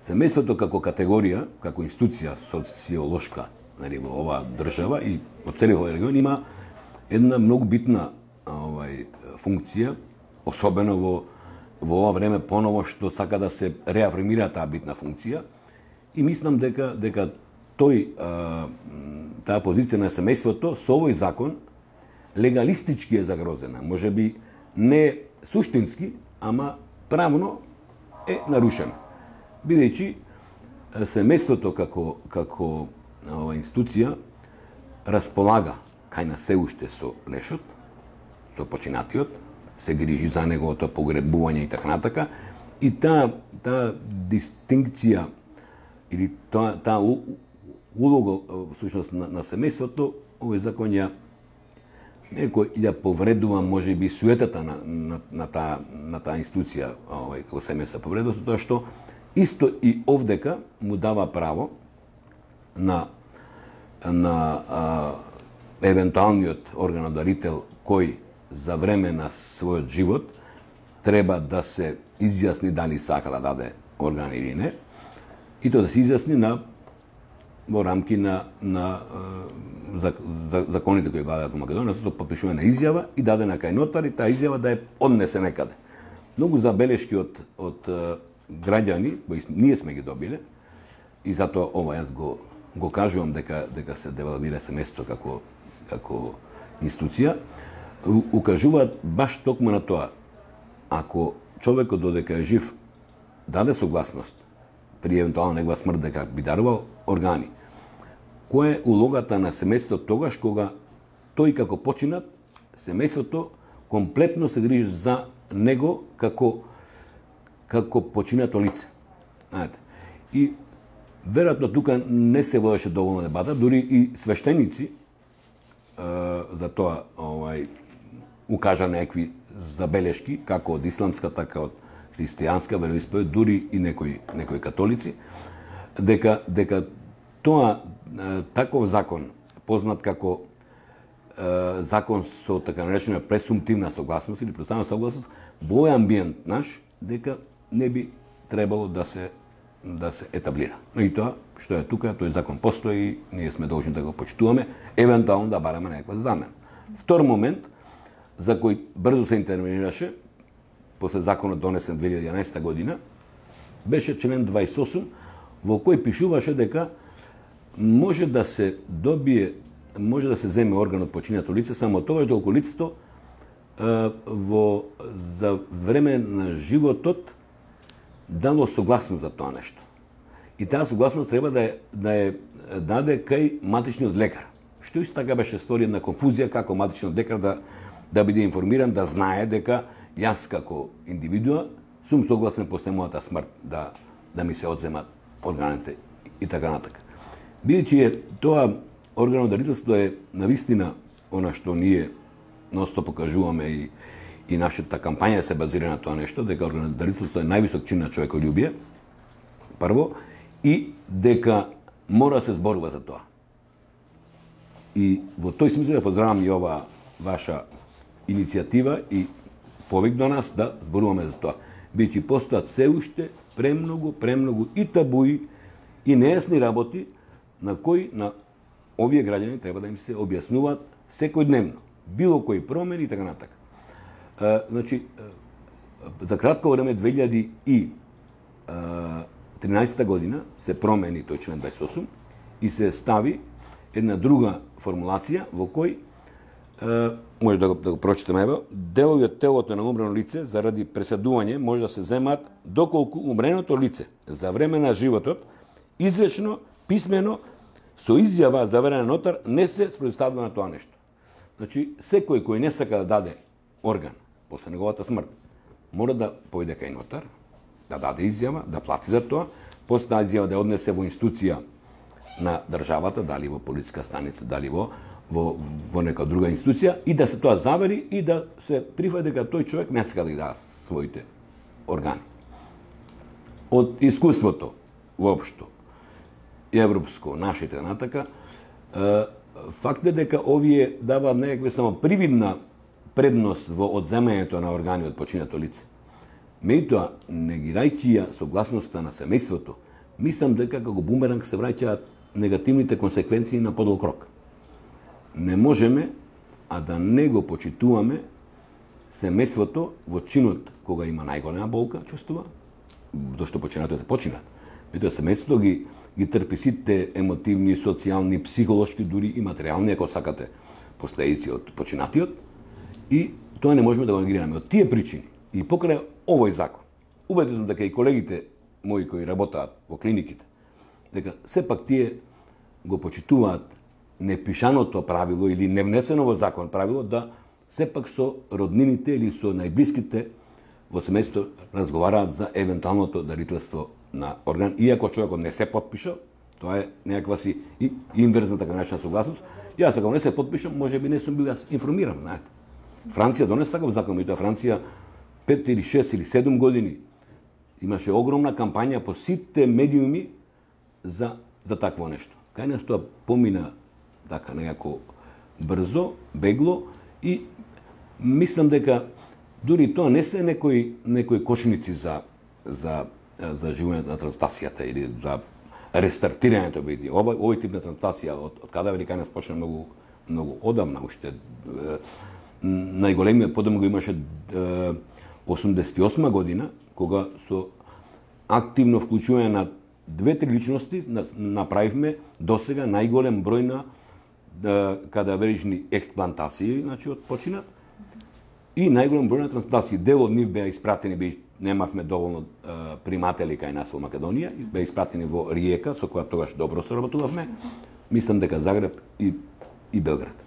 Семејството како категорија, како институција социолошка, нели, во оваа држава и во целиот овој регион има една многу битна функција, особено во ова време поново што сака да се реафирмира таа битна функција, и мислам дека таа позиција на семејството со овој закон легалистички е загрозена. Можеби не суштински, ама правно е нарушена. Бидејќи семејството како институција располага кај нас се уште со лешот, со починатиот, се грижи за неговото погребување и така натака, и таа дистинкција или таа улога всушност на семејството, овој закон ја некој ја повредува можеби суетата на таа институција, како семејство повредува, тоа што исто и овдека му дава право на евентуалниот органодарител кој за време на својот живот треба да се изјасни дали сака да даде орган или не, и тоа да се изјасни во рамки на законите кои владеат во Македонија, со подпишување на изјава и дадена кај нотар, и таа изјава да ја однесе некаде. Многу забелешки од граѓани, кои ние сме ги добиле, и затоа ова јас го кажувам дека се девалвира семејството како институција, укажуваат баш токму на тоа. Ако човекот додека е жив даде согласност при евентуална негова смрт дека би дарувал органи, која е улогата на семејството тогаш кога тој како починат, семејството комплетно се грижи за него како починато лице. Знаете. И веројатно тука не се водеше доволно дебата, дури и свештеници за тоа укажа некакви забелешки, како од исламска, така од христијанска вероисповед, дури и некои католици, дека тоа таков закон, познат како закон со така наречена пресумптивна согласност или представна согласност, во овој амбиент наш, дека не би требало да се етаблира. Но и тоа што е тука, тој закон постои и ние сме должни да го почитуваме, евентуално да бараме некаква замена. Втор момент, за кој брзо се интервенираше, после законот донесен 2011 година, беше член 28, во кој пишуваше дека може да се земе орган од починато лице само тогаш доколку лицето за време на животот дало согласност за тоа нешто. И таа согласност треба да е даде кај матичниот лекар. Што исто така беше створи една конфузија како матичниот лекар да биде информиран, да знае дека јас како индивидуа сум согласен после мојата смрт да ми се одземат органите и така натака. Бидејќи тоа органодарителство е навистина она што ние носто покажуваме и нашата кампања се базира на тоа нешто, дека органодарителството е највисок чин на човеколюбие, прво, и дека мора да се зборува за тоа. И во тој смисла ја поздравам и ова ваша иницијатива и повик до нас да зборуваме за тоа. Бидејќи постојат се уште премногу и табуи и нејасни работи на овие граѓани треба да им се објаснуваат секојдневно, било кои промени и така натака. Значи, за кратко време 2013 година се промени тој член 28 и се стави една друга формулација во кој може да го прочитаме, ево, делови од телото на умрено лице заради преседување може да се земат доколку умреното лице за време на животот извечно, писмено, со изјава заверена на нотар не се спротивставува на тоа нешто. Значи, секој кој не сака да даде орган после неговата смрт, мора да појде кај нотар, да даде изјава, да плати за тоа, после таа изјава да однесе во институција на државата, дали во полициска станица, дали во нека друга институција, и да се тоа завери и да се прифати дека тој човек не сака да ги дава своите органи. Од искуството воопшто европско, нашите натака, факт е дека овие даваат некаква само привидна предност во одземањето на органи од починато лице. Меѓутоа, негирајќи ја согласноста на семејството, мислам дека како бумеранг се враќаат негативните консеквенции на подолг рок. Не можеме, а да не го почитуваме семејството во чинот кога има најголема болка, чувствува, зашто починатите починат. Меѓутоа, семејството ги трпи сите емотивни, социјални, психолошки, дури и материјални, ако сакате, последици од починатиот, и тоа не можеме да го негираме. Од тие причини и покрај овој закон, убеден сум дека и колегите мои кои работаат во клиниките, дека сепак тие го почитуваат непишаното правило или невнесено во закон правило да сепак со роднините или со најблиските во семејството разговараат за евентуалното дарителство на орган, иако човекот не се подпишал, тоа е некаква си инверзна така наречена согласност. Јас ако не се подпишам, можеби не сум бил јас информиран, знаете. Франција донесе таков закон, меѓутоа Франција 5 или 6 или 7 години имаше огромна кампања по сите медиуми за такво нешто. Кај нас тоа помина така некако брзо, бегло, и мислам дека дури тоа не се некои кошници за живењето на трансплантацијата или за рестартирањето биде. Овој тип на трансплантација од кадавери кај нас почна многу одамна, уште најголемиот подем го имаше 88 година, кога со активно вклучување на 2-3 личности направивме досега најголем број на кадаверични експлантации, значи од починат, и најголем број на трансплантации. Дел од нив беа испратени, немавме доволно приматели кај нас во Македонија, беа испратени во Риека, со која тогаш добро соработувавме, мислам дека Загреб и Белград.